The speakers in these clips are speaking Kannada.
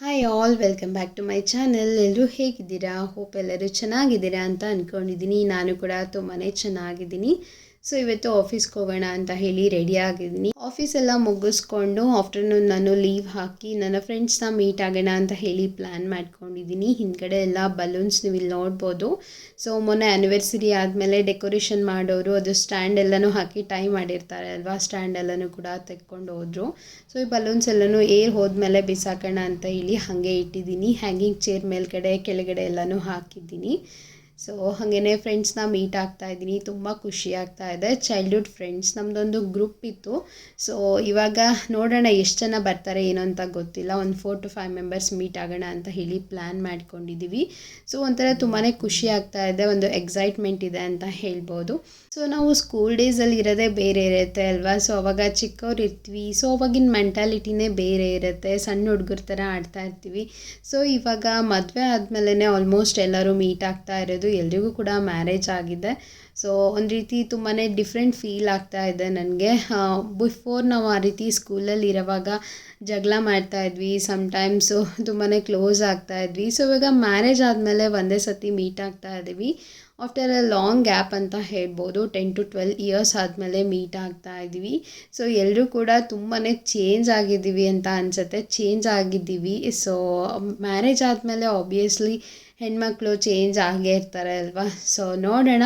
Hi all welcome back to my channel. ಎಲ್ಲರೂ ಹೇಗಿದ್ದೀರಾ? ಹೋಪ್ ಎಲ್ಲರೂ ಚೆನ್ನಾಗಿದ್ದೀರಾ ಅಂತ ಅಂದ್ಕೊಂಡಿದ್ದೀನಿ. ನಾನು ಕೂಡ ತುಂಬಾ ಚೆನ್ನಾಗಿದ್ದೀನಿ. ಸೊ ಇವತ್ತು ಆಫೀಸ್ಗೆ ಹೋಗೋಣ ಅಂತ ಹೇಳಿ ರೆಡಿ ಆಗಿದ್ದೀನಿ. ಆಫೀಸೆಲ್ಲ ಮುಗಿಸ್ಕೊಂಡು ಆಫ್ಟರ್ನೂನ್ ನಾನು ಲೀವ್ ಹಾಕಿ ನನ್ನ ಫ್ರೆಂಡ್ಸ್ನ ಮೀಟ್ ಆಗೋಣ ಅಂತ ಹೇಳಿ ಪ್ಲ್ಯಾನ್ ಮಾಡ್ಕೊಂಡಿದ್ದೀನಿ. ಹಿಂದ್ಗಡೆ ಎಲ್ಲ ಬಲೂನ್ಸ್ ನೀವು ಇಲ್ಲಿ ನೋಡ್ಬೋದು. ಸೊ ಮೊನ್ನೆ ಆ್ಯನಿವರ್ಸರಿ ಆದಮೇಲೆ ಡೆಕೋರೇಷನ್ ಮಾಡೋರು ಅದು ಸ್ಟ್ಯಾಂಡ್ ಎಲ್ಲನೂ ಹಾಕಿ ಟೈ ಮಾಡಿರ್ತಾರೆ ಅಲ್ವಾ, ಸ್ಟ್ಯಾಂಡ್ ಎಲ್ಲನೂ ಕೂಡ ತೆಕ್ಕೊಂಡು ಹೋದರು. ಸೊ ಈ ಬಲೂನ್ಸ್ ಎಲ್ಲನೂ ಏರ್ ಹೋದ್ಮೇಲೆ ಬಿಸಾಕೋಣ ಅಂತ ಹೇಳಿ ಹಾಗೆ ಇಟ್ಟಿದ್ದೀನಿ. ಹ್ಯಾಂಗಿಂಗ್ ಚೇರ್ ಮೇಲ್ಗಡೆ ಕೆಳಗಡೆ ಎಲ್ಲನೂ ಹಾಕಿದ್ದೀನಿ. ಸೊ ಹಾಗೇ ಫ್ರೆಂಡ್ಸ್ನ ಮೀಟ್ ಆಗ್ತಾ ಇದ್ದೀನಿ. ತುಂಬ ಖುಷಿ ಆಗ್ತಾ ಇದೆ. ಚೈಲ್ಡ್ಹುಡ್ ಫ್ರೆಂಡ್ಸ್ ನಮ್ಮದೊಂದು ಗ್ರೂಪ್ ಇತ್ತು. ಸೊ ಇವಾಗ ನೋಡೋಣ ಎಷ್ಟು ಜನ ಬರ್ತಾರೆ ಏನೋ ಅಂತ ಗೊತ್ತಿಲ್ಲ. ಒಂದು 4 to 5 ಮೆಂಬರ್ಸ್ ಮೀಟ್ ಆಗೋಣ ಅಂತ ಹೇಳಿ ಪ್ಲ್ಯಾನ್ ಮಾಡ್ಕೊಂಡಿದ್ದೀವಿ. ಸೊ ಒಂಥರ ತುಂಬಾ ಖುಷಿ ಆಗ್ತಾ ಇದೆ, ಒಂದು ಎಕ್ಸೈಟ್ಮೆಂಟ್ ಇದೆ ಅಂತ ಹೇಳ್ಬೋದು. ಸೊ ನಾವು ಸ್ಕೂಲ್ ಡೇಸಲ್ಲಿ ಇರೋದೇ ಬೇರೆ ಇರುತ್ತೆ ಅಲ್ವಾ. ಸೊ ಅವಾಗ ಚಿಕ್ಕವ್ರು ಇರ್ತೀವಿ. ಸೊ ಅವಾಗಿನ ಮೆಂಟಾಲಿಟಿನೇ ಬೇರೆ ಇರುತ್ತೆ. ಸಣ್ಣ ಹುಡುಗರ ಥರ ಆಡ್ತಾ ಇರ್ತೀವಿ. ಸೊ ಇವಾಗ ಮದುವೆ ಆದಮೇಲೆ ಆಲ್ಮೋಸ್ಟ್ ಎಲ್ಲರೂ ಮೀಟ್ ಆಗ್ತಾ ಇರೋದು. ಎಲ್ರಿಗೂ ಕೂಡ ಮ್ಯಾರೇಜ್ ಆಗಿದೆ. ಸೊ ಒಂದು ರೀತಿ ತುಂಬಾ ಡಿಫ್ರೆಂಟ್ ಫೀಲ್ ಆಗ್ತಾ ಇದೆ ನನಗೆ. ಬಿಫೋರ್ ನಾವು ಆ ರೀತಿ ಸ್ಕೂಲಲ್ಲಿ ಇರೋವಾಗ ಜಗಳ ಮಾಡ್ತಾಯಿದ್ವಿ, ಸಮ್ಟೈಮ್ಸು ತುಂಬಾ ಕ್ಲೋಸ್ ಆಗ್ತಾಯಿದ್ವಿ. ಸೊ ಇವಾಗ ಮ್ಯಾರೇಜ್ ಆದಮೇಲೆ ಒಂದೇ ಸತಿ ಮೀಟ್ ಆಗ್ತಾ ಇದ್ದೀವಿ. ಆಫ್ಟರ್ ಅ ಲಾಂಗ್ ಗ್ಯಾಪ್ ಅಂತ ಹೇಳ್ಬೋದು. 10 to 12 ಇಯರ್ಸ್ ಆದಮೇಲೆ ಮೀಟ್ ಆಗ್ತಾ ಇದ್ದೀವಿ. ಸೊ ಎಲ್ಲರೂ ಕೂಡ ತುಂಬಾ ಚೇಂಜ್ ಆಗಿದ್ದೀವಿ ಅಂತ ಅನಿಸುತ್ತೆ. ಚೇಂಜ್ ಆಗಿದ್ದೀವಿ. ಸೊ ಮ್ಯಾರೇಜ್ ಆದಮೇಲೆ ಆಬ್ವಿಯಸ್ಲಿ ಹೆಣ್ಮಕ್ಳು ಚೇಂಜ್ ಆಗೇ ಇರ್ತಾರೆ ಅಲ್ವಾ. ಸೊ ನೋಡೋಣ,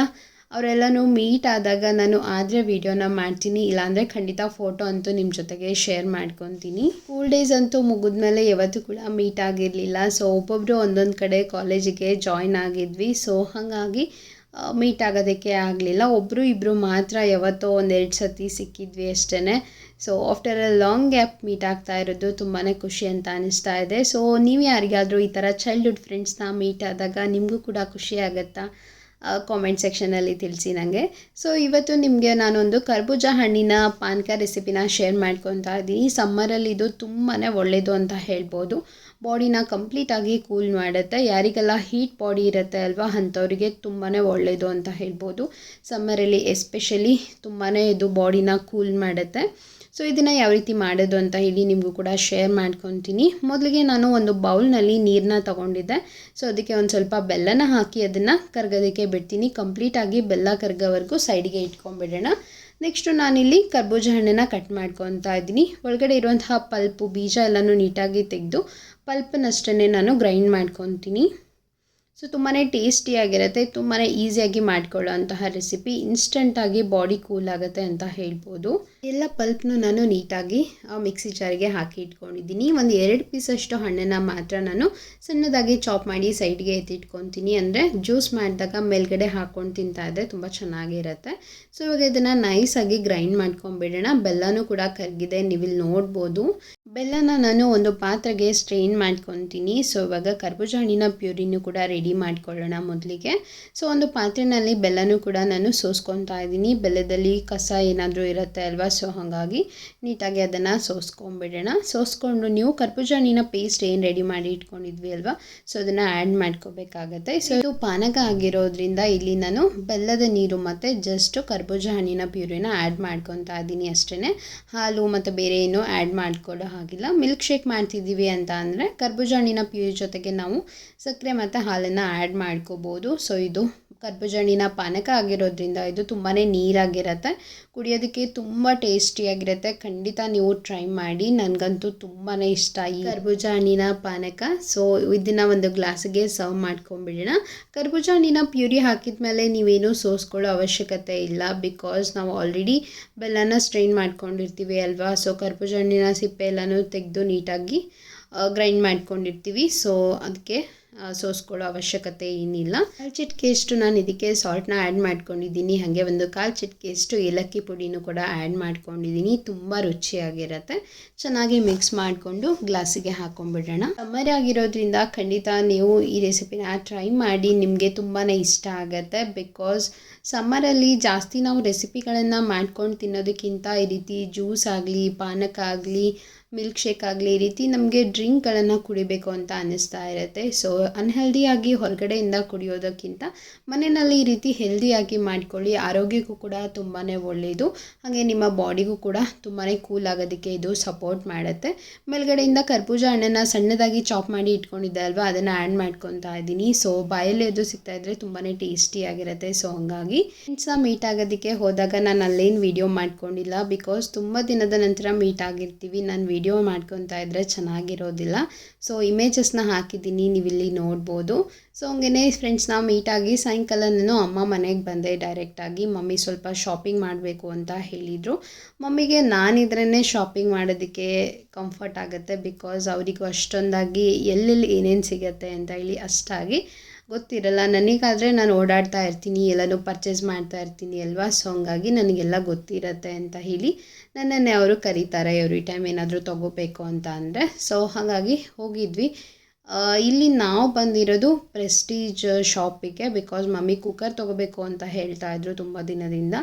ಅವರೆಲ್ಲನೂ ಮೀಟ್ ಆದಾಗ ನಾನು ಆದರೆ ವೀಡಿಯೋನ ಮಾಡ್ತೀನಿ, ಇಲ್ಲಾಂದರೆ ಖಂಡಿತ ಫೋಟೋ ಅಂತೂ ನಿಮ್ಮ ಜೊತೆಗೆ ಶೇರ್ ಮಾಡ್ಕೊತೀನಿ. ಸ್ಕೂಲ್ ಡೇಸ್ ಅಂತೂ ಮುಗಿದ್ಮೇಲೆ ಯಾವತ್ತೂ ಕೂಡ ಮೀಟ್ ಆಗಿರಲಿಲ್ಲ. ಸೊ ಒಬ್ಬೊಬ್ಬರು ಒಂದೊಂದು ಕಡೆ ಕಾಲೇಜಿಗೆ ಜಾಯ್ನ್ ಆಗಿದ್ವಿ. ಸೊ ಹಾಗಾಗಿ ಮೀಟ್ ಆಗೋದಕ್ಕೆ ಆಗಲಿಲ್ಲ. ಒಬ್ಬರು ಇಬ್ಬರು ಮಾತ್ರ ಯಾವತ್ತೋ 1-2 ಸತಿ ಸಿಕ್ಕಿದ್ವಿ ಅಷ್ಟೇ. So after a long gap meet ಆಗ್ತಾ ಇರೋದು ತುಂಬಾ ಖುಷಿ ಅಂತ ಅನಿಸ್ತಾ ಇದೆ. ಸೊ ನೀವು ಯಾರಿಗಾದರೂ ಈ ಥರ ಚೈಲ್ಡ್ಹುಡ್ ಫ್ರೆಂಡ್ಸ್ನ ಮೀಟ್ ಆದಾಗ ನಿಮಗೂ ಕೂಡ ಖುಷಿ ಆಗುತ್ತಾ? ಕಾಮೆಂಟ್ ಸೆಕ್ಷನಲ್ಲಿ ತಿಳಿಸಿ ನನಗೆ. ಸೊ ಇವತ್ತು ನಿಮಗೆ ನಾನೊಂದು ಕರ್ಬೂಜ ಹಣ್ಣಿನ ಪಾನಕ ರೆಸಿಪಿನ ಶೇರ್ ಮಾಡ್ಕೊತಾ ಇದ್ದೀನಿ. ಸಮ್ಮರಲ್ಲಿ ಇದು ತುಂಬಾ ಒಳ್ಳೆಯದು ಅಂತ ಹೇಳ್ಬೋದು. ಬಾಡಿನ ಕಂಪ್ಲೀಟಾಗಿ ಕೂಲ್ ಮಾಡುತ್ತೆ. ಯಾರಿಗೆಲ್ಲ ಹೀಟ್ ಬಾಡಿ ಇರುತ್ತೆ ಅಲ್ವಾ, ಅಂಥವರಿಗೆ ತುಂಬಾ ಒಳ್ಳೆಯದು ಅಂತ ಹೇಳ್ಬೋದು. ಸಮ್ಮರಲ್ಲಿ ಎಸ್ಪೆಷಲಿ ತುಂಬಾ ಇದು ಬಾಡಿನ ಕೂಲ್ ಮಾಡುತ್ತೆ. ಸೊ ಇದನ್ನು ಯಾವ ರೀತಿ ಮಾಡೋದು ಅಂತ ಹೇಳಿ ನಿಮಗೂ ಕೂಡ ಶೇರ್ ಮಾಡ್ಕೊತೀನಿ. ಮೊದಲಿಗೆ ನಾನು ಒಂದು ಬೌಲ್ನಲ್ಲಿ ನೀರನ್ನ ತೊಗೊಂಡಿದ್ದೆ. ಸೊ ಅದಕ್ಕೆ ಒಂದು ಸ್ವಲ್ಪ ಬೆಲ್ಲನ ಹಾಕಿ ಅದನ್ನು ಕರಗೋದಕ್ಕೆ ಬಿಡ್ತೀನಿ. ಕಂಪ್ಲೀಟಾಗಿ ಬೆಲ್ಲ ಕರಗೋವರೆಗೂ ಸೈಡಿಗೆ ಇಟ್ಕೊಂಡ್ಬಿಡೋಣ. ನೆಕ್ಸ್ಟು ನಾನಿಲ್ಲಿ ಕರ್ಬೂಜ ಹಣ್ಣನ್ನು ಕಟ್ ಮಾಡ್ಕೊತಾ ಇದ್ದೀನಿ. ಒಳಗಡೆ ಇರುವಂತಹ ಪಲ್ಪು ಬೀಜ ಎಲ್ಲನೂ ನೀಟಾಗಿ ತೆಗೆದು ಪಲ್ಪನ್ನಷ್ಟೇ ನಾನು ಗ್ರೈಂಡ್ ಮಾಡ್ಕೊತೀನಿ. ಸೊ ತುಂಬಾ ಟೇಸ್ಟಿಯಾಗಿರುತ್ತೆ. ತುಂಬಾ ಈಸಿಯಾಗಿ ಮಾಡ್ಕೊಳ್ಳೋ ಅಂತಹ ರೆಸಿಪಿ. ಇನ್ಸ್ಟೆಂಟಾಗಿ ಬಾಡಿ ಕೂಲ್ ಆಗುತ್ತೆ ಅಂತ ಹೇಳ್ಬೋದು. ಎಲ್ಲ ಪಲ್ಪ್ನು ನಾನು ನೀಟಾಗಿ ಮಿಕ್ಸಿ ಜಾರಿಗೆ ಹಾಕಿ ಇಟ್ಕೊಂಡಿದ್ದೀನಿ. ಒಂದು 2 ಪೀಸಷ್ಟು ಹಣ್ಣನ್ನು ಮಾತ್ರ ನಾನು ಸಣ್ಣದಾಗಿ ಚಾಪ್ ಮಾಡಿ ಸೈಡ್ಗೆ ಎತ್ತಿಟ್ಕೊತೀನಿ. ಅಂದರೆ ಜ್ಯೂಸ್ ಮಾಡಿದಾಗ ಮೇಲ್ಗಡೆ ಹಾಕ್ಕೊಂಡು ತಿಂತಾ ಇದ್ದರೆ ತುಂಬ ಚೆನ್ನಾಗಿರುತ್ತೆ. ಸೊ ಇವಾಗ ಇದನ್ನು ನೈಸಾಗಿ ಗ್ರೈಂಡ್ ಮಾಡ್ಕೊಂಬಿಡೋಣ. ಬೆಲ್ಲನೂ ಕೂಡ ಕರಗಿದೆ, ನೀವಿಲ್ಲಿ ನೋಡ್ಬೋದು. ಬೆಲ್ಲನ ನಾನು ಒಂದು ಪಾತ್ರೆಗೆ ಸ್ಟ್ರೈನ್ ಮಾಡ್ಕೊತೀನಿ. ಸೊ ಇವಾಗ ಕರ್ಬೂಜ ಹಣ್ಣಿನ ಪ್ಯೂರಿನೂ ಕೂಡ ರೆಡಿ ಮಾಡ್ಕೊಳ್ಳೋಣ ಮೊದಲಿಗೆ. ಸೊ ಒಂದು ಪಾತ್ರೆಯಲ್ಲಿ ಬೆಲ್ಲನೂ ಕೂಡ ನಾನು ಸೋಸ್ಕೊತಾ ಇದ್ದೀನಿ. ಬೆಲ್ಲದಲ್ಲಿ ಕಸ ಏನಾದರೂ ಇರುತ್ತೆ ಅಲ್ವಾ, ಸೊ ಹಾಗಾಗಿ ನೀಟಾಗಿ ಅದನ್ನು ಸೋಸ್ಕೊಂಬಿಡೋಣ. ಸೋಸ್ಕೊಂಡು ನೀವು ಕರ್ಬೂಜ ಹಣ್ಣಿನ ಪೇಸ್ಟ್ ಏನು ರೆಡಿ ಮಾಡಿ ಇಟ್ಕೊಂಡಿದ್ವಿ ಅಲ್ವಾ, ಸೊ ಅದನ್ನು ಆ್ಯಡ್ ಮಾಡ್ಕೋಬೇಕಾಗತ್ತೆ. ಸೊ ಇದು ಪಾನಕ ಆಗಿರೋದ್ರಿಂದ ಇಲ್ಲಿ ನಾನು ಬೆಲ್ಲದ ನೀರು ಮತ್ತು ಜಸ್ಟು ಕರ್ಬೂಜ ಹಣ್ಣಿನ ಪ್ಯೂರಿನ ಆ್ಯಡ್ ಮಾಡ್ಕೊತಾ ಇದ್ದೀನಿ ಅಷ್ಟೇ. ಹಾಲು ಮತ್ತು ಬೇರೆ ಏನೂ ಆ್ಯಡ್ ಮಾಡ್ಕೊಳ್ಳೋ ಹಾಗಿಲ್ಲ. ಮಿಲ್ಕ್ ಶೇಕ್ ಮಾಡ್ತಿದ್ದೀವಿ ಅಂತ ಅಂದರೆ ಕರ್ಬೂಜ ಹಣ್ಣಿನ ಪ್ಯೂರಿ ಜೊತೆಗೆ ನಾವು ಸಕ್ಕರೆ ಮತ್ತು ಹಾಲನ್ನು ಆ್ಯಡ್ ಮಾಡ್ಕೋಬೋದು. ಸೊ ಇದು ಕರ್ಬೂಜ ಹಣ್ಣಿನ ಪಾನಕ ಆಗಿರೋದ್ರಿಂದ ಇದು ತುಂಬಾ ನೀರಾಗಿರುತ್ತೆ. ಕುಡಿಯೋದಕ್ಕೆ ತುಂಬ ಟೇಸ್ಟಿಯಾಗಿರುತ್ತೆ. ಖಂಡಿತ ನೀವು ಟ್ರೈ ಮಾಡಿ. ನನಗಂತೂ ತುಂಬಾ ಇಷ್ಟ ಈ ಕರ್ಬೂಜ ಹಣ್ಣಿನ ಪಾನಕ. ಸೊ ಇದನ್ನು ಒಂದು ಗ್ಲಾಸಿಗೆ ಸರ್ವ್ ಮಾಡ್ಕೊಂಬಿಡೋಣ. ಕರ್ಬೂಜ ಹಣ್ಣಿನ ಪ್ಯೂರಿ ಹಾಕಿದ ಮೇಲೆ ನೀವೇನು ಸೋಸ್ಕೊಳ್ಳೋ ಅವಶ್ಯಕತೆ ಇಲ್ಲ. ಬಿಕಾಸ್ ನಾವು ಆಲ್ರೆಡಿ ಬೆಲ್ಲನ ಸ್ಟ್ರೈನ್ ಮಾಡ್ಕೊಂಡಿರ್ತೀವಿ ಅಲ್ವಾ. ಸೊ ಕರ್ಬೂಜ ಹಣ್ಣಿನ ಸಿಪ್ಪೆ ಎಲ್ಲನೂ ತೆಗೆದು ನೀಟಾಗಿ ಗ್ರೈಂಡ್ ಮಾಡ್ಕೊಂಡಿರ್ತೀವಿ. ಸೊ ಅದಕ್ಕೆ ಸೋಸ್ಕೊಳ್ಳೋ ಅವಶ್ಯಕತೆ ಏನಿಲ್ಲ. 1 ಚಿಟಿಕೆಯಷ್ಟು ನಾನು ಇದಕ್ಕೆ ಸಾಲ್ಟ್ನ ಆ್ಯಡ್ ಮಾಡ್ಕೊಂಡಿದ್ದೀನಿ. ಹಾಗೆ ಒಂದು 1/4 ಚಿಟಿಕೆಯಷ್ಟು ಏಲಕ್ಕಿ ಪುಡಿನೂ ಕೂಡ ಆ್ಯಡ್ ಮಾಡ್ಕೊಂಡಿದ್ದೀನಿ. ತುಂಬ ರುಚಿಯಾಗಿರುತ್ತೆ. ಚೆನ್ನಾಗಿ ಮಿಕ್ಸ್ ಮಾಡಿಕೊಂಡು ಗ್ಲಾಸಿಗೆ ಹಾಕೊಂಡ್ಬಿಡೋಣ. ಸಮ್ಮರ್ ಆಗಿರೋದ್ರಿಂದ ಖಂಡಿತ ನೀವು ಈ ರೆಸಿಪಿನ ಟ್ರೈ ಮಾಡಿ. ನಿಮಗೆ ತುಂಬಾ ಇಷ್ಟ ಆಗುತ್ತೆ. ಬಿಕಾಸ್ ಸಮ್ಮರಲ್ಲಿ ಜಾಸ್ತಿ ನಾವು ರೆಸಿಪಿಗಳನ್ನು ಮಾಡ್ಕೊಂಡು ತಿನ್ನೋದಕ್ಕಿಂತ ಈ ರೀತಿ ಜ್ಯೂಸ್ ಆಗಲಿ ಪಾನಕ ಆಗಲಿ ಮಿಲ್ಕ್ ಶೇಕ್ ಆಗಲಿ ಈ ರೀತಿ ನಮಗೆ ಡ್ರಿಂಕ್ಗಳನ್ನು ಕುಡಿಬೇಕು ಅಂತ ಅನ್ನಿಸ್ತಾ ಇರುತ್ತೆ. ಸೊ ಅನ್ಹೆಲ್ದಿಯಾಗಿ ಹೊರಗಡೆಯಿಂದ ಕುಡಿಯೋದಕ್ಕಿಂತ ಮನೆಯಲ್ಲಿ ಈ ರೀತಿ ಹೆಲ್ದಿಯಾಗಿ ಮಾಡ್ಕೊಳ್ಳಿ. ಆರೋಗ್ಯಕ್ಕೂ ಕೂಡ ತುಂಬಾ ಒಳ್ಳೆಯದು, ಹಾಗೆ ನಿಮ್ಮ ಬಾಡಿಗೂ ಕೂಡ ತುಂಬಾ ಕೂಲ್ ಆಗೋದಕ್ಕೆ ಇದು ಸಪೋರ್ಟ್ ಮಾಡುತ್ತೆ. ಮೇಲ್ಗಡೆಯಿಂದ ಕರ್ಬೂಜ ಹಣ್ಣನ್ನು ಸಣ್ಣದಾಗಿ ಚಾಪ್ ಮಾಡಿ ಇಟ್ಕೊಂಡಿದ್ದೆ ಅಲ್ವಾ, ಅದನ್ನು ಆ್ಯಡ್ ಮಾಡ್ಕೊತಾ ಇದ್ದೀನಿ. ಸೊ ಬಾಯಲ್ಲಿ ಅದು ಸಿಗ್ತಾ ಇದ್ದರೆ ತುಂಬಾ ಟೇಸ್ಟಿಯಾಗಿರುತ್ತೆ. ಸೊ ಹಂಗಾಗಿ ಫ್ರೆಂಡ್ಸ್ನ ಮೀಟ್ ಆಗೋದಕ್ಕೆ ಹೋದಾಗ ನಾನು ಅಲ್ಲೇನು ವೀಡಿಯೋ ಮಾಡ್ಕೊಂಡಿಲ್ಲ, ಬಿಕಾಸ್ ತುಂಬ ದಿನದ ನಂತರ ಮೀಟ್ ಆಗಿರ್ತೀವಿ. ನಾನು ವೀಡಿಯೋ ಮಾಡ್ಕೊತಾ ಇದ್ದರೆ ಚೆನ್ನಾಗಿರೋದಿಲ್ಲ. ಸೊ ಇಮೇಜಸ್ನ ಹಾಕಿದ್ದೀನಿ, ನೀವಿಲ್ಲಿ ನೋಡ್ಬೋದು. ಸೊ ಹಂಗೇ ಫ್ರೆಂಡ್ಸ್ನ ಮೀಟ್ ಆಗಿ ಸಾಯಂಕಾಲ ನಾನು ಅಮ್ಮ ಮನೆಗೆ ಬಂದೆ ಡೈರೆಕ್ಟಾಗಿ. ಮಮ್ಮಿ ಸ್ವಲ್ಪ ಶಾಪಿಂಗ್ ಮಾಡಬೇಕು ಅಂತ ಹೇಳಿದರು. ಮಮ್ಮಿಗೆ ನಾನಿದ್ರೇ ಶಾಪಿಂಗ್ ಮಾಡೋದಕ್ಕೆ ಕಂಫರ್ಟ್ ಆಗುತ್ತೆ, ಬಿಕಾಸ್ ಅವರಿಗೂ ಅಷ್ಟೊಂದಾಗಿ ಎಲ್ಲೆಲ್ಲಿ ಏನೇನು ಸಿಗುತ್ತೆ ಅಂತ ಹೇಳಿ ಅಷ್ಟಾಗಿ ಗೊತ್ತಿರಲ್ಲ. ನನಗಾದರೆ ನಾನು ಓಡಾಡ್ತಾ ಇರ್ತೀನಿ, ಎಲ್ಲನೂ ಪರ್ಚೇಸ್ ಮಾಡ್ತಾ ಇರ್ತೀನಿ ಅಲ್ವಾ. ಸೊ ಹಂಗಾಗಿ ನನಗೆಲ್ಲ ಗೊತ್ತಿರುತ್ತೆ ಅಂತ ಹೇಳಿ ನನ್ನನ್ನೇ ಅವರು ಕರೀತಾರೆ ಎವ್ರಿ ಟೈಮ್ ಏನಾದರೂ ತೊಗೋಬೇಕು ಅಂತ ಅಂದರೆ. ಸೊ ಹಾಗಾಗಿ ಹೋಗಿದ್ವಿ. ಇಲ್ಲಿ ನಾವು ಬಂದಿರೋದು ಪ್ರೆಸ್ಟೀಜ್ ಶಾಪಿಗೆ, ಬಿಕಾಸ್ ಮಮ್ಮಿ ಕುಕ್ಕರ್ ತೊಗೋಬೇಕು ಅಂತ ಹೇಳ್ತಾ ಇದ್ರು ತುಂಬ ದಿನದಿಂದ.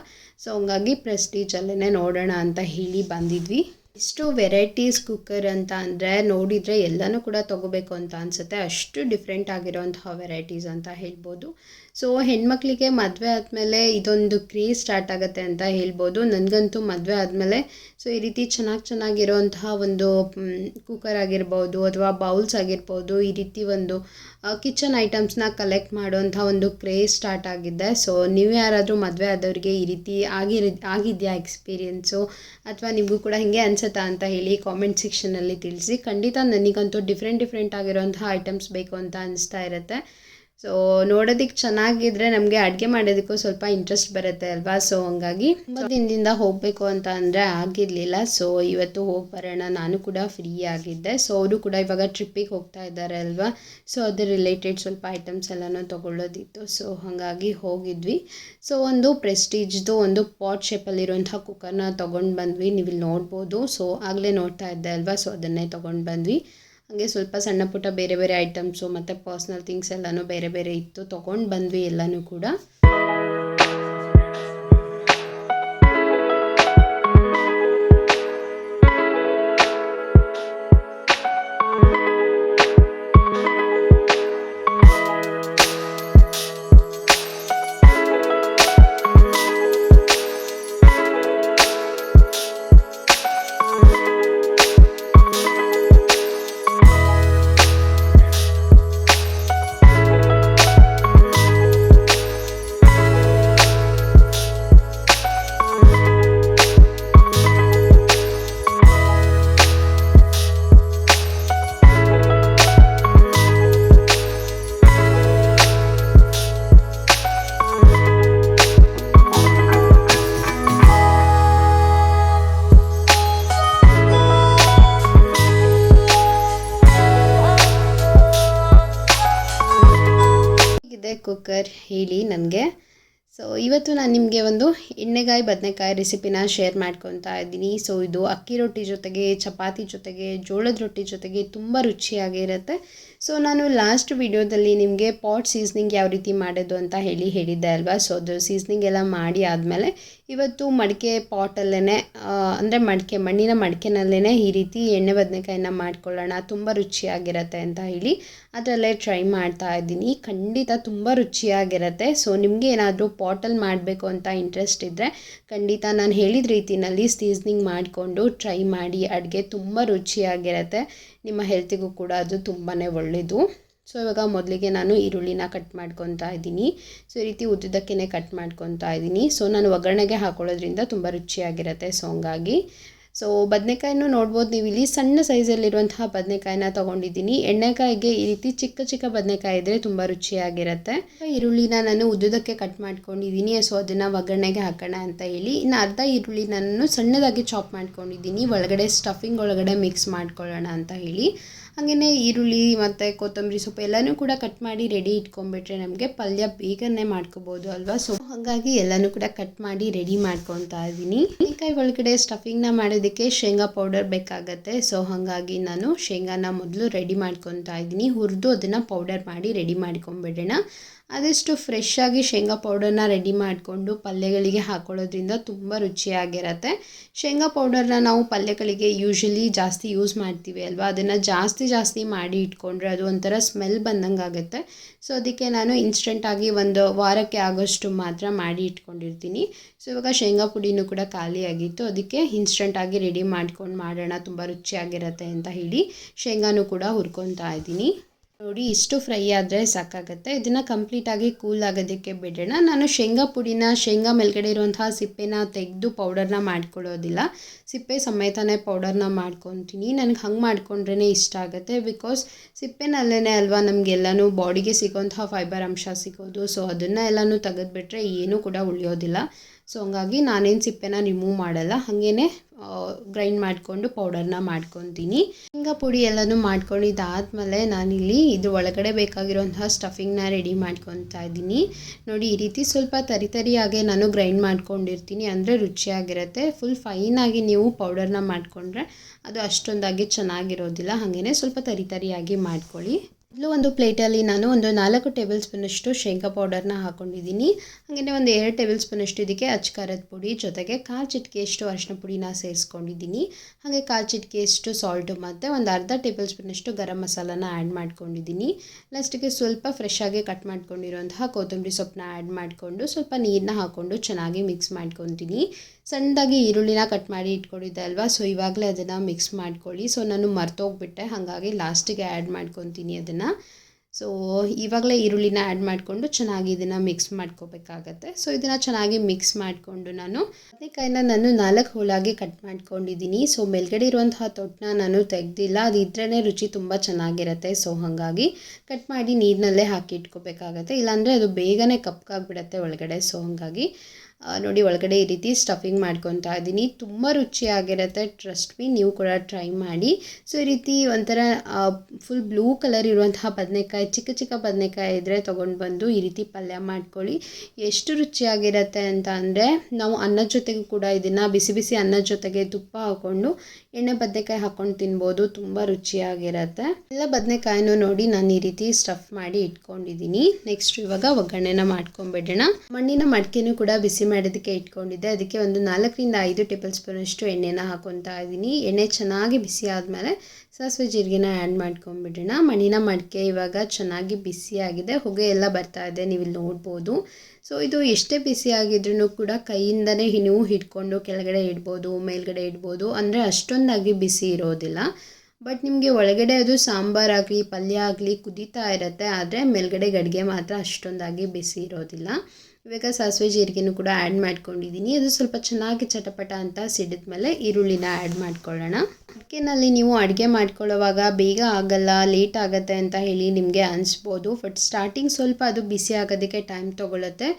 ಸೊ ಹಂಗಾಗಿ ಪ್ರೆಸ್ಟೀಜಲ್ಲೇ ನೋಡೋಣ ಅಂತ ಹೇಳಿ ಬಂದಿದ್ವಿ. ಇಷ್ಟು ವೆರೈಟೀಸ್ ಕುಕ್ಕರ್ ಅಂತ ಅಂದರೆ ನೋಡಿದರೆ ಎಲ್ಲನೂ ಕೂಡ ತೊಗೋಬೇಕು ಅಂತ ಅನಿಸುತ್ತೆ, ಅಷ್ಟು ಡಿಫ್ರೆಂಟ್ ಆಗಿರೋಂತಹ ವೆರೈಟೀಸ್ ಅಂತ ಹೇಳ್ಬೋದು. ಸೊ ಹೆಣ್ಮಕ್ಳಿಗೆ ಮದುವೆ ಆದಮೇಲೆ ಇದೊಂದು ಕ್ರೇಜ್ ಸ್ಟಾರ್ಟ್ ಆಗುತ್ತೆ ಅಂತ ಹೇಳ್ಬೋದು. ನನಗಂತೂ ಮದುವೆ ಆದಮೇಲೆ ಸೊ ಈ ರೀತಿ ಚೆನ್ನಾಗಿರೋಂತಹ ಒಂದು ಕುಕ್ಕರ್ ಆಗಿರ್ಬೋದು ಅಥವಾ ಬೌಲ್ಸ್ ಆಗಿರ್ಬೋದು, ಈ ರೀತಿ ಒಂದು ಕಿಚನ್ ಐಟಮ್ಸ್ನ ಕಲೆಕ್ಟ್ ಮಾಡೋಂಥ ಒಂದು ಕ್ರೇಜ್ ಸ್ಟಾರ್ಟ್ ಆಗಿದೆ. ಸೊ ನೀವು ಯಾರಾದರೂ ಮದುವೆ ಆದವ್ರಿಗೆ ಈ ರೀತಿ ಆಗಿದೆಯಾ ಎಕ್ಸ್ಪೀರಿಯೆನ್ಸು, ಅಥವಾ ನಿಮಗೂ ಕೂಡ ಹೀಗೆ ಅನಿಸುತ್ತಾ ಅಂತ ಹೇಳಿ ಕಾಮೆಂಟ್ ಸೆಕ್ಷನಲ್ಲಿ ತಿಳಿಸಿ. ಖಂಡಿತ ನನಗಂತೂ ಡಿಫ್ರೆಂಟ್ ಆಗಿರೋಂತಹ ಐಟಮ್ಸ್ ಬೇಕು ಅಂತ ಅನಿಸ್ತಾ ಇರುತ್ತೆ. ಸೊ ನೋಡೋದಕ್ಕೆ ಚೆನ್ನಾಗಿದ್ರೆ ನಮಗೆ ಅಡುಗೆ ಮಾಡೋದಕ್ಕೂ ಸ್ವಲ್ಪ ಇಂಟ್ರೆಸ್ಟ್ ಬರುತ್ತೆ ಅಲ್ವಾ. ಸೊ ಹಂಗಾಗಿ ತುಂಬ ದಿನದಿಂದ ಹೋಗಬೇಕು ಅಂತ ಅಂದರೆ ಆಗಿರಲಿಲ್ಲ. ಸೊ ಇವತ್ತು ಹೋಗಿ ಬರೋಣ, ನಾನು ಕೂಡ ಫ್ರೀ ಆಗಿದ್ದೆ. ಸೊ ಅವರು ಕೂಡ ಇವಾಗ ಟ್ರಿಪ್ಪಿಗೆ ಹೋಗ್ತಾ ಇದ್ದಾರೆ ಅಲ್ವಾ. ಸೊ ಅದ್ರ ರಿಲೇಟೆಡ್ ಸ್ವಲ್ಪ ಐಟಮ್ಸ್ ಎಲ್ಲನೂ ತೊಗೊಳ್ಳೋದಿತ್ತು. ಸೊ ಹಾಗಾಗಿ ಹೋಗಿದ್ವಿ. ಸೊ ಒಂದು ಪ್ರೆಸ್ಟೀಜ್ದು ಒಂದು ಪಾಟ್ ಶೇಪಲ್ಲಿರುವಂಥ ಕುಕ್ಕರ್ನ ತೊಗೊಂಡು ಬಂದ್ವಿ, ನೀವು ಇಲ್ಲಿ ನೋಡ್ಬೋದು. ಸೊ ಆಗಲೇ ನೋಡ್ತಾ ಇದ್ದೆ ಅಲ್ವಾ. ಸೊ ಅದನ್ನೇ ತೊಗೊಂಡು ಬಂದ್ವಿ. ಹಾಗೆ ಸ್ವಲ್ಪ ಸಣ್ಣ ಪುಟ್ಟ ಬೇರೆ ಐಟಮ್ಸು ಮತ್ತು ಪರ್ಸ್ನಲ್ ಥಿಂಗ್ಸ್ ಎಲ್ಲನೂ ಬೇರೆ ಇತ್ತು, ತೊಗೊಂಡು ಬಂದ್ವಿ ಎಲ್ಲನೂ ಕೂಡ. ಕುಕ್ಕರ್ ಹೇಳಿ ನನಗೆ. ಸೊ ಇವತ್ತು ನಾನು ನಿಮಗೆ ಒಂದು ಎಣ್ಣೆಗಾಯಿ ಬದನೆಕಾಯಿ ರೆಸಿಪಿನ ಶೇರ್ ಮಾಡ್ಕೊತಾ ಇದ್ದೀನಿ. ಸೊ ಇದು ಅಕ್ಕಿ ರೊಟ್ಟಿ ಜೊತೆಗೆ, ಚಪಾತಿ ಜೊತೆಗೆ, ಜೋಳದ ರೊಟ್ಟಿ ಜೊತೆಗೆ ತುಂಬ ರುಚಿಯಾಗಿರುತ್ತೆ. ಸೊ ನಾನು ಲಾಸ್ಟ್ ವಿಡಿಯೋದಲ್ಲಿ ನಿಮಗೆ ಪಾಟ್ ಸೀಸ್ನಿಂಗ್ ಯಾವ ರೀತಿ ಮಾಡೋದು ಅಂತ ಹೇಳಿದ್ದೆ ಅಲ್ವಾ. ಸೊ ಅದು ಸೀಸ್ನಿಂಗ್ ಎಲ್ಲ ಮಾಡಿ ಆದಮೇಲೆ ಇವತ್ತು ಮಡಿಕೆ ಪಾಟಲ್ಲೇ ಅಂದರೆ ಮಣ್ಣಿನ ಮಡಿಕೆನಲ್ಲೇ ಈ ರೀತಿ ಎಣ್ಣೆ ಬದನೆಕಾಯಿನ ಮಾಡ್ಕೊಳ್ಳೋಣ, ತುಂಬ ರುಚಿಯಾಗಿರುತ್ತೆ ಅಂತ ಹೇಳಿ ಅದರಲ್ಲೇ ಟ್ರೈ ಮಾಡ್ತಾ ಇದ್ದೀನಿ. ಖಂಡಿತ ತುಂಬ ರುಚಿಯಾಗಿರುತ್ತೆ. ಸೊ ನಿಮಗೆ ಏನಾದರೂ ಪಾಟಲ್ಲಿ ಮಾಡಬೇಕು ಅಂತ ಇಂಟ್ರೆಸ್ಟ್ ಇದ್ದರೆ ಖಂಡಿತ ನಾನು ಹೇಳಿದ ರೀತಿಯಲ್ಲಿ ಸೀಸ್ನಿಂಗ್ ಮಾಡಿಕೊಂಡು ಟ್ರೈ ಮಾಡಿ. ಅಡುಗೆ ತುಂಬ ರುಚಿಯಾಗಿರುತ್ತೆ, ನಿಮ್ಮ ಹೆಲ್ತಿಗೂ ಕೂಡ ಅದು ತುಂಬಾ ಒಳ್ಳೆಯದು. ಸೊ ಇವಾಗ ಮೊದಲಿಗೆ ನಾನು ಈರುಳ್ಳಿನ ಕಟ್ ಮಾಡ್ಕೊತಾ ಇದ್ದೀನಿ. ಸೊ ಈ ರೀತಿ ಉದ್ದುದಕ್ಕೇ ಕಟ್ ಮಾಡ್ಕೊತಾ ಇದ್ದೀನಿ. ಸೊ ನಾನು ಒಗ್ಗರಣೆಗೆ ಹಾಕೊಳ್ಳೋದ್ರಿಂದ ತುಂಬ ರುಚಿಯಾಗಿರುತ್ತೆ. ಸೊ ಹಂಗಾಗಿ ಸೊ ಬದನೆಕಾಯಿನೂ ನೋಡ್ಬೋದು ನೀವು ಇಲ್ಲಿ ಸಣ್ಣ ಸೈಜಲ್ಲಿರುವಂತಹ ಬದನೆಕಾಯಿನ ತೊಗೊಂಡಿದ್ದೀನಿ. ಎಣ್ಣೆಕಾಯಿಗೆ ಈ ರೀತಿ ಚಿಕ್ಕ ಬದನೆಕಾಯಿ ಇದ್ದರೆ ತುಂಬ ರುಚಿಯಾಗಿರುತ್ತೆ. ಈರುಳ್ಳಿನ ನಾನು ಉದ್ದುದಕ್ಕೆ ಕಟ್ ಮಾಡ್ಕೊಂಡಿದ್ದೀನಿ. ಸೊ ಅದನ್ನು ಒಗ್ಗರಣೆಗೆ ಹಾಕೋಣ ಅಂತ ಹೇಳಿ ಇನ್ನು ಅರ್ಧ ಈರುಳ್ಳಿ ನಾನು ಸಣ್ಣದಾಗಿ ಚಾಪ್ ಮಾಡ್ಕೊಂಡಿದ್ದೀನಿ, ಒಳಗಡೆ ಸ್ಟಫಿಂಗ್ ಒಳಗಡೆ ಮಿಕ್ಸ್ ಮಾಡ್ಕೊಳ್ಳೋಣ ಅಂತ ಹೇಳಿ. ಹಾಗೆಯೇ ಈರುಳ್ಳಿ ಮತ್ತು ಕೊತ್ತಂಬರಿ ಸೊಪ್ಪು ಎಲ್ಲನೂ ಕೂಡ ಕಟ್ ಮಾಡಿ ರೆಡಿ ಇಟ್ಕೊಂಡ್ಬಿಟ್ರೆ ನಮಗೆ ಪಲ್ಯ ಬೇಗನೆ ಮಾಡ್ಕೋಬೋದು ಅಲ್ವಾ. ಸೊ ಹಾಗಾಗಿ ಎಲ್ಲನೂ ಕೂಡ ಕಟ್ ಮಾಡಿ ರೆಡಿ ಮಾಡ್ಕೊತಾ ಇದ್ದೀನಿ. ಬದನೆಕಾಯಿ ಒಳಗಡೆ ಸ್ಟಫಿಂಗ್ನ ಮಾಡೋದಕ್ಕೆ ಶೇಂಗಾ ಪೌಡರ್ ಬೇಕಾಗತ್ತೆ. ಸೊ ಹಾಗಾಗಿ ನಾನು ಶೇಂಗಾನ ಮೊದಲು ರೆಡಿ ಮಾಡ್ಕೊತಾ ಇದ್ದೀನಿ. ಹುರಿದು ಅದನ್ನು ಪೌಡರ್ ಮಾಡಿ ರೆಡಿ ಮಾಡ್ಕೊಂಬಿಡೋಣ. ಆದಷ್ಟು ಫ್ರೆಶ್ ಆಗಿ ಶೇಂಗಾ ಪೌಡರ್ನ ರೆಡಿ ಮಾಡಿಕೊಂಡು ಪಲ್ಯಗಳಿಗೆ ಹಾಕೊಳ್ಳೋದ್ರಿಂದ ತುಂಬ ರುಚಿಯಾಗಿರುತ್ತೆ. ಶೇಂಗಾ ಪೌಡರ್ನ ನಾವು ಪಲ್ಯಗಳಿಗೆ ಯೂಶ್ವಲಿ ಜಾಸ್ತಿ ಯೂಸ್ ಮಾಡ್ತೀವಿ ಅಲ್ವಾ. ಅದನ್ನು ಜಾಸ್ತಿ ಮಾಡಿ ಇಟ್ಕೊಂಡ್ರೆ ಅದು ಒಂಥರ ಸ್ಮೆಲ್ ಬಂದಂಗೆ ಆಗುತ್ತೆ. ಸೊ ಅದಕ್ಕೆ ನಾನು ಇನ್ಸ್ಟೆಂಟಾಗಿ ಒಂದು ವಾರಕ್ಕೆ ಆಗೋಷ್ಟು ಮಾತ್ರ ಮಾಡಿ ಇಟ್ಕೊಂಡಿರ್ತೀನಿ. ಸೊ ಇವಾಗ ಶೇಂಗಾ ಪುಡಿನೂ ಕೂಡ ಖಾಲಿಯಾಗಿತ್ತು, ಅದಕ್ಕೆ ಇನ್ಸ್ಟೆಂಟಾಗಿ ರೆಡಿ ಮಾಡ್ಕೊಂಡು ಮಾಡೋಣ, ತುಂಬ ರುಚಿಯಾಗಿರುತ್ತೆ ಅಂತ ಹೇಳಿ ಶೇಂಗಾನೂ ಕೂಡ ಹುರ್ಕೊತಾ ಇದ್ದೀನಿ. ನೋಡಿ ಇಷ್ಟು ಫ್ರೈ ಆದರೆ ಸಾಕಾಗುತ್ತೆ. ಇದನ್ನು ಕಂಪ್ಲೀಟಾಗಿ ಕೂಲ್ ಆಗೋದಕ್ಕೆ ಬಿಡೋಣ. ನಾನು ಶೇಂಗಾ ಪುಡಿನ ಶೇಂಗಾ ಮೇಲ್ಗಡೆ ಇರುವಂತಹ ಸಿಪ್ಪೆನ ತೆಗೆದು ಪೌಡರ್ನ ಮಾಡ್ಕೊಳ್ಳೋದಿಲ್ಲ, ಸಿಪ್ಪೆ ಸಮೇತನೇ ಪೌಡರ್ನ ಮಾಡ್ಕೊತೀನಿ. ನನಗೆ ಹಂಗೆ ಮಾಡ್ಕೊಂಡ್ರೇ ಇಷ್ಟ ಆಗುತ್ತೆ. ಬಿಕಾಸ್ ಸಿಪ್ಪೆನಲ್ಲೇ ಅಲ್ವಾ ನಮಗೆಲ್ಲನೂ ಬಾಡಿಗೆ ಸಿಗೋಂತಹ ಫೈಬರ್ ಅಂಶ ಸಿಗೋದು. ಸೊ ಅದನ್ನು ಎಲ್ಲನೂ ತೆಗೆದುಬಿಟ್ರೆ ಏನೂ ಕೂಡ ಉಳಿಯೋದಿಲ್ಲ. ಸೊ ಹಂಗಾಗಿ ನಾನೇನು ಸಿಪ್ಪೆನ ರಿಮೂವ್ ಮಾಡಲ್ಲ, ಹಾಗೇ ಗ್ರೈಂಡ್ ಮಾಡಿಕೊಂಡು ಪೌಡರ್ನ ಮಾಡ್ಕೊತೀನಿ. ಶೇಂಗಾ ಪುಡಿ ಎಲ್ಲನೂ ಮಾಡ್ಕೊಂಡಿದ್ದಾದಮೇಲೆ ನಾನಿಲ್ಲಿ ಇದ್ರ ಒಳಗಡೆ ಬೇಕಾಗಿರೋಂತಹ ಸ್ಟಫಿಂಗ್ನ ರೆಡಿ ಮಾಡ್ಕೊತಾ ಇದ್ದೀನಿ. ನೋಡಿ ಈ ರೀತಿ ಸ್ವಲ್ಪ ತರಿಯಾಗೆ ನಾನು ಗ್ರೈಂಡ್ ಮಾಡ್ಕೊಂಡಿರ್ತೀನಿ, ಅಂದರೆ ರುಚಿಯಾಗಿರುತ್ತೆ. ಫುಲ್ ಫೈನಾಗಿ ನೀವು ಪೌಡರ್ನ ಮಾಡಿಕೊಂಡ್ರೆ ಅದು ಅಷ್ಟೊಂದಾಗಿ ಚೆನ್ನಾಗಿರೋದಿಲ್ಲ, ಹಾಗೇ ಸ್ವಲ್ಪ ತರಿಯಾಗಿ ಮಾಡ್ಕೊಳ್ಳಿ. ಮೊದಲು ಒಂದು ಪ್ಲೇಟಲ್ಲಿ ನಾನು ಒಂದು 4 ಟೇಬಲ್ ಸ್ಪೂನಷ್ಟು ಶೇಂಗಾ ಪೌಡರ್ನ ಹಾಕ್ಕೊಂಡಿದ್ದೀನಿ. ಹಾಗೆಯೇ ಒಂದು 2 ಟೇಬಲ್ ಸ್ಪೂನಷ್ಟು ಇದಕ್ಕೆ ಅಚ್ಕಾರದ ಪುಡಿ, ಜೊತೆಗೆ 1/4 ಚಿಟಿಕೆಯಷ್ಟು ಅರಿಶಿನ ಪುಡಿನ ಸೇರಿಸ್ಕೊಂಡಿದ್ದೀನಿ. ಹಾಗೆ 1/4 ಚಿಟಿಕೆಯಷ್ಟು ಸಾಲ್ಟು ಮತ್ತು ಒಂದು ಅರ್ಧ ಟೇಬಲ್ ಸ್ಪೂನಷ್ಟು ಗರಂ ಮಸಾಲಾನ ಆ್ಯಡ್ ಮಾಡ್ಕೊಂಡಿದ್ದೀನಿ. ಲಾಸ್ಟಿಗೆ ಸ್ವಲ್ಪ ಫ್ರೆಶ್ ಆಗಿ ಕಟ್ ಮಾಡ್ಕೊಂಡಿರೋಂತಹ ಕೊತ್ತಂಬರಿ ಸೊಪ್ಪನ್ನ ಆ್ಯಡ್ ಮಾಡಿಕೊಂಡು ಸ್ವಲ್ಪ ನೀರನ್ನ ಹಾಕ್ಕೊಂಡು ಚೆನ್ನಾಗಿ ಮಿಕ್ಸ್ ಮಾಡ್ಕೊತೀನಿ. ಸಣ್ಣದಾಗಿ ಈರುಳ್ಳಿನ ಕಟ್ ಮಾಡಿ ಇಟ್ಕೊಂಡಿದ್ದೆ ಅಲ್ವಾ, ಸೊ ಇವಾಗಲೇ ಅದನ್ನು ಮಿಕ್ಸ್ ಮಾಡ್ಕೊಳ್ಳಿ. ಸೊ ನಾನು ಮರ್ತೋಗ್ಬಿಟ್ಟೆ, ಹಾಗಾಗಿ ಲಾಸ್ಟಿಗೆ ಆ್ಯಡ್ ಮಾಡ್ಕೊತೀನಿ ಅದನ್ನು. ಸೊ ಇವಾಗಲೇ ಈರುಳ್ಳಿನ ಆ್ಯಡ್ ಮಾಡಿಕೊಂಡು ಚೆನ್ನಾಗಿ ಇದನ್ನು ಮಿಕ್ಸ್ ಮಾಡ್ಕೋಬೇಕಾಗತ್ತೆ. ಸೊ ಇದನ್ನು ಚೆನ್ನಾಗಿ ಮಿಕ್ಸ್ ಮಾಡಿಕೊಂಡು ಬದನೆಕಾಯಿನ ನಾನು 4 ಹೋಲಾಗಿ ಕಟ್ ಮಾಡ್ಕೊಂಡಿದ್ದೀನಿ. ಸೊ ಮೇಲ್ಗಡೆ ಇರುವಂತಹ ತೊಟ್ಟನ್ನ ನಾನು ತೆಗೆದಿಲ್ಲ, ಅದು ಇದ್ರೇ ರುಚಿ ತುಂಬ ಚೆನ್ನಾಗಿರುತ್ತೆ. ಸೊ ಹಾಗಾಗಿ ಕಟ್ ಮಾಡಿ ನೀರಿನಲ್ಲೇ ಹಾಕಿ ಇಟ್ಕೋಬೇಕಾಗತ್ತೆ, ಇಲ್ಲಾಂದರೆ ಅದು ಬೇಗನೆ ಕಪ್ಪಾಗಿಬಿಡುತ್ತೆ ಒಳಗಡೆ. ಸೊ ಹಾಗಾಗಿ ನೋಡಿ ಒಳಗಡೆ ಈ ರೀತಿ ಸ್ಟಫಿಂಗ್ ಮಾಡ್ಕೊತಾ ಇದ್ದೀನಿ. ತುಂಬ ರುಚಿಯಾಗಿರುತ್ತೆ, ಟ್ರಸ್ಟ್ ಮೀ, ನೀವು ಕೂಡ ಟ್ರೈ ಮಾಡಿ. ಸೊ ಈ ರೀತಿ ಒಂಥರ ಫುಲ್ ಬ್ಲೂ ಕಲರ್ ಇರುವಂತಹ ಬದನೆಕಾಯಿ, ಚಿಕ್ಕ ಬದನೆಕಾಯಿ ಇದ್ದರೆ ತೊಗೊಂಡು ಬಂದು ಈ ರೀತಿ ಪಲ್ಯ ಮಾಡ್ಕೊಳ್ಳಿ. ಎಷ್ಟು ರುಚಿಯಾಗಿರುತ್ತೆ ಅಂತ ಅಂದರೆ ನಾವು ಅನ್ನದ ಜೊತೆಗೂ ಕೂಡ ಇದನ್ನು ಬಿಸಿ ಅನ್ನದ ಜೊತೆಗೆ ತುಪ್ಪ ಹಾಕ್ಕೊಂಡು ಎಣ್ಣೆ ಬದನೆಕಾಯಿ ಹಾಕ್ಕೊಂಡು ತಿನ್ಬೋದು, ತುಂಬ ರುಚಿಯಾಗಿರುತ್ತೆ. ಎಲ್ಲ ಬದನೆಕಾಯಿನೂ ನೋಡಿ ನಾನು ಈ ರೀತಿ ಸ್ಟಫ್ ಮಾಡಿ ಇಟ್ಕೊಂಡಿದ್ದೀನಿ. ನೆಕ್ಸ್ಟ್ ಇವಾಗ ಒಗ್ಗರಣೆನ ಮಾಡ್ಕೊಂಬಿಡೋಣ. ಮಣ್ಣಿನ ಮಡಿಕೆನೂ ಕೂಡ ಬಿಸಿ ಮಾಡೋದಕ್ಕೆ ಇಟ್ಕೊಂಡಿದ್ದೆ, ಅದಕ್ಕೆ ಒಂದು 4 ರಿಂದ 5 ಟೇಬಲ್ ಸ್ಪೂನಷ್ಟು ಎಣ್ಣೆನ ಹಾಕ್ಕೊತಾ ಇದ್ದೀನಿ. ಎಣ್ಣೆ ಚೆನ್ನಾಗಿ ಬಿಸಿ ಆದಮೇಲೆ ಸಾಸಿವೆ ಜೀರಿಗೆನ ಆ್ಯಡ್ ಮಾಡ್ಕೊಂಬಿಡೋಣ. ಮಣ್ಣಿನ ಮಡಿಕೆ ಇವಾಗ ಚೆನ್ನಾಗಿ ಬಿಸಿಯಾಗಿದೆ, ಹೊಗೆ ಎಲ್ಲ ಬರ್ತಾ ಇದೆ, ನೀವು ಇಲ್ಲಿ ನೋಡ್ಬೋದು. ಸೊ ಇದು ಎಷ್ಟೇ ಬಿಸಿ ಆಗಿದ್ರೂ ಕೂಡ ಕೈಯಿಂದನೇ ನೀವು ಹಿಡ್ಕೊಂಡು ಕೆಳಗಡೆ ಇಡ್ಬೋದು, ಮೇಲ್ಗಡೆ ಇಡ್ಬೋದು, ಅಂದರೆ ಅಷ್ಟೊಂದಾಗಿ ಬಿಸಿ ಇರೋದಿಲ್ಲ. ಬಟ್ ನಿಮಗೆ ಒಳಗಡೆ ಅದು ಸಾಂಬಾರಾಗಲಿ ಪಲ್ಯ ಆಗಲಿ ಕುದೀತಾ ಇರುತ್ತೆ, ಆದರೆ ಮೇಲ್ಗಡೆ ಗಡಿಗೆ ಮಾತ್ರ ಅಷ್ಟೊಂದಾಗಿ ಬಿಸಿ ಇರೋದಿಲ್ಲ. ಇವಾಗ ಸಾಸಿವೆ ಜೀರಿಗೆನೂ ಕೂಡ ಆ್ಯಡ್ ಮಾಡ್ಕೊಂಡಿದ್ದೀನಿ. ಅದು ಸ್ವಲ್ಪ ಚೆನ್ನಾಗಿ ಚಟಪಟ ಅಂತ ಸಿಡಿದ ಮೇಲೆ ಈರುಳ್ಳಿನ ಆ್ಯಡ್ ಮಾಡ್ಕೊಳ್ಳೋಣ. ಅಡುಗೆನಲ್ಲಿ ನೀವು ಅಡುಗೆ ಮಾಡ್ಕೊಳ್ಳೋವಾಗ ಬೇಗ ಆಗಲ್ಲ, ಲೇಟ್ ಆಗುತ್ತೆ ಅಂತ ಹೇಳಿ ನಿಮಗೆ ಅನಿಸ್ಬೋದು. ಬಟ್ ಸ್ಟಾರ್ಟಿಂಗ್ ಸ್ವಲ್ಪ ಅದು ಬಿಸಿ ಆಗೋದಕ್ಕೆ ಟೈಮ್ ತೊಗೊಳುತ್ತೆ.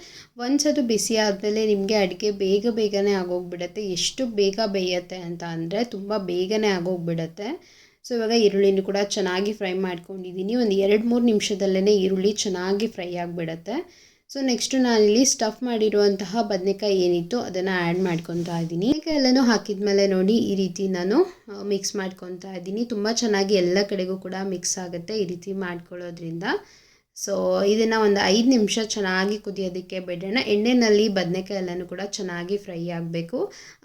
ಒನ್ಸ್ ಅದು ಬಿಸಿ ಆದಮೇಲೆ ನಿಮಗೆ ಅಡುಗೆ ಬೇಗನೆ ಆಗೋಗ್ಬಿಡುತ್ತೆ. ಎಷ್ಟು ಬೇಗ ಬೇಯುತ್ತೆ ಅಂತ ಅಂದರೆ ತುಂಬ ಬೇಗನೆ ಆಗೋಗ್ಬಿಡುತ್ತೆ. ಸೊ ಇವಾಗ ಈರುಳ್ಳಿನೂ ಕೂಡ ಚೆನ್ನಾಗಿ ಫ್ರೈ ಮಾಡ್ಕೊಂಡಿದ್ದೀನಿ. ಒಂದು 2-3 ನಿಮಿಷದಲ್ಲೇ ಈರುಳ್ಳಿ ಚೆನ್ನಾಗಿ ಫ್ರೈ ಆಗಿಬಿಡುತ್ತೆ. ಸೊ ನೆಕ್ಸ್ಟು ನಾನಿಲ್ಲಿ ಸ್ಟಫ್ ಮಾಡಿರುವಂತಹ ಬದನೆಕಾಯಿ ಏನಿತ್ತು ಅದನ್ನು ಆ್ಯಡ್ ಮಾಡ್ಕೊತಾ ಇದ್ದೀನಿ. ಬದನೆಕಾಯಿ ಎಲ್ಲನೂ ಹಾಕಿದ್ಮೇಲೆ ನೋಡಿ ಈ ರೀತಿ ನಾನು ಮಿಕ್ಸ್ ಮಾಡ್ಕೊತಾ ಇದ್ದೀನಿ. ತುಂಬ ಚೆನ್ನಾಗಿ ಎಲ್ಲ ಕಡೆಗೂ ಕೂಡ ಮಿಕ್ಸ್ ಆಗುತ್ತೆ ಈ ರೀತಿ ಮಾಡ್ಕೊಳ್ಳೋದ್ರಿಂದ. ಸೊ ಇದನ್ನು ಒಂದು 5 ನಿಮಿಷ ಚೆನ್ನಾಗಿ ಕುದಿಯೋದಕ್ಕೆ ಬಿಡೋಣ. ಎಣ್ಣೆಯಲ್ಲಿ ಬದನೆಕಾಯಿ ಎಲ್ಲನೂ ಕೂಡ ಚೆನ್ನಾಗಿ ಫ್ರೈ ಆಗಬೇಕು.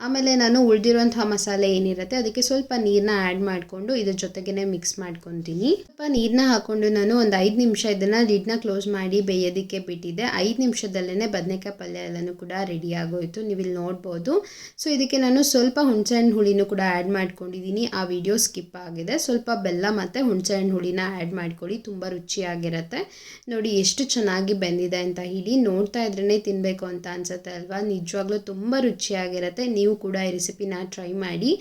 ಆಮೇಲೆ ನಾನು ಉಳಿದಿರುವಂತಹ ಮಸಾಲೆ ಏನಿರುತ್ತೆ ಅದಕ್ಕೆ ಸ್ವಲ್ಪ ನೀರನ್ನ ಆ್ಯಡ್ ಮಾಡಿಕೊಂಡು ಇದ್ರ ಜೊತೆಗೇ ಮಿಕ್ಸ್ ಮಾಡ್ಕೊತೀನಿ. ಸ್ವಲ್ಪ ನೀರನ್ನ ಹಾಕ್ಕೊಂಡು ನಾನು ಒಂದು 5 ನಿಮಿಷ ಇದನ್ನು ಲಿಡ್ನ ಕ್ಲೋಸ್ ಮಾಡಿ ಬೇಯೋದಕ್ಕೆ ಬಿಟ್ಟಿದ್ದೆ. 5 ನಿಮಿಷದಲ್ಲೇ ಬದನೆಕಾಯಿ ಪಲ್ಯ ಎಲ್ಲನೂ ಕೂಡ ರೆಡಿ ಆಗೋಯಿತು, ನೀವು ಇಲ್ಲಿ ನೋಡ್ಬೋದು. ಸೊ ಇದಕ್ಕೆ ನಾನು ಸ್ವಲ್ಪ ಹುಣಸೆಹಣ್ಣು ಹುಳಿನೂ ಕೂಡ ಆ್ಯಡ್ ಮಾಡ್ಕೊಂಡಿದ್ದೀನಿ. ಆ ವಿಡಿಯೋ ಸ್ಕಿಪ್ ಆಗಿದೆ. ಸ್ವಲ್ಪ ಬೆಲ್ಲ ಮತ್ತು ಹುಣಸೆಹಣ್ಣು ಹುಳಿನ ಆ್ಯಡ್ ಮಾಡ್ಕೊಳ್ಳಿ, ತುಂಬ ರುಚಿಯಾಗಿರುತ್ತೆ. ನೋಡಿ ಎಷ್ಟು ಚೆನ್ನಾಗಿ ಬೆಂದಿದೆ ಅಂತ ಹೇಳಿ ನೋಡ್ತಾ ಇದ್ರೇ ತಿನ್ನಬೇಕು ಅಂತ ಅನ್ಸುತ್ತೆ ಅಲ್ವಾ. ನಿಜವಾಗ್ಲೂ ತುಂಬ ರುಚಿಯಾಗಿರುತ್ತೆ. ನೀವು ಕೂಡ ಈ ರೆಸಿಪಿನ ಟ್ರೈ ಮಾಡಿ.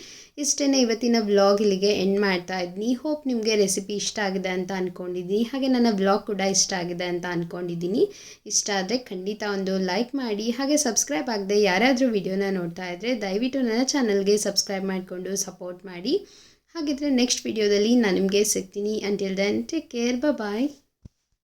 ಇಷ್ಟೇ ಇವತ್ತಿನ ವ್ಲಾಗ್ ಇಲ್ಲಿಗೆ ಎಂಡ್ ಮಾಡ್ತಾ ಇದ್ದೀನಿ. ಹೋಪ್ ನಿಮಗೆ ರೆಸಿಪಿ ಇಷ್ಟ ಆಗಿದೆ ಅಂತ ಅಂದ್ಕೊಂಡಿದ್ದೀನಿ. ಹಾಗೆ ನನ್ನ ವ್ಲಾಗ್ ಕೂಡ ಇಷ್ಟ ಆಗಿದೆ ಅಂತ ಅಂದ್ಕೊಂಡಿದ್ದೀನಿ. ಇಷ್ಟ ಆದರೆ ಖಂಡಿತ ಒಂದು ಲೈಕ್ ಮಾಡಿ. ಹಾಗೆ ಸಬ್ಸ್ಕ್ರೈಬ್ ಆಗದೆ ಯಾರಾದರೂ ವಿಡಿಯೋನ ನೋಡ್ತಾ ಇದ್ದರೆ ದಯವಿಟ್ಟು ನನ್ನ ಚಾನಲ್ಗೆ ಸಬ್ಸ್ಕ್ರೈಬ್ ಮಾಡಿಕೊಂಡು ಸಪೋರ್ಟ್ ಮಾಡಿ. ಹಾಗಿದ್ರೆ ನೆಕ್ಸ್ಟ್ ವಿಡಿಯೋದಲ್ಲಿ ನಾನು ನಿಮಗೆ ಸಿಗ್ತೀನಿ. ಅಂಟಿಲ್ ದೆನ್ ಟೇಕ್ ಕೇರ್, ಬಾಯ್.